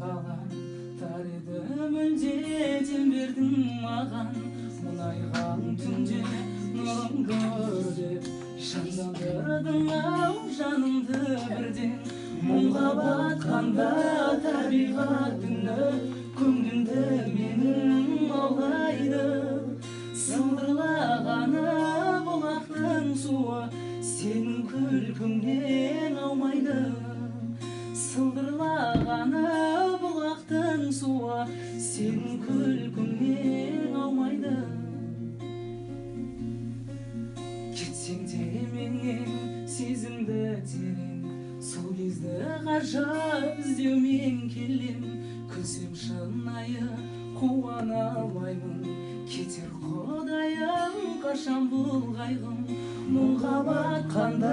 қалан тариды мүлде дем бердің маған мұңайған түнде нұрын көр деп жандандырдың ау жанымды бірден мұңға батқанда табиғат үні көңілімді менің аулайды сылдырлағаны бұлақтың суы сенің күлкіңнен аумайды сылдырлағаны бұлақтың суы сенің күлкіңнен аумайды кетсең де менен сезімді терең сол кезді ғажап іздеумен келем күлсем шынайы қуана алмаймын кетер құдайым қашан бұл қайғым мұңға батқанда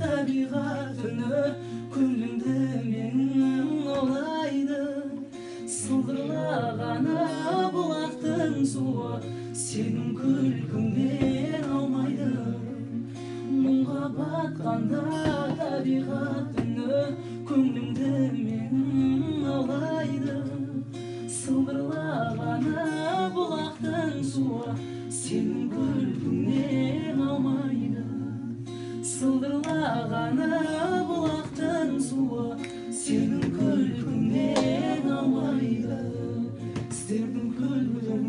табиғат үні көңілімді менің аулайды сылдырлағаны бұлақтың суы сенің күлкіңнен аумайды мұңға батқанда табиғат үні көңілімді менің аулайды сылдырлағаны бұлақтың суы сенің күлкіңнен аумайды сылдырлағаны бұлақтың суы сенің күлкіңнен аумайды сіздердің күлкіңнен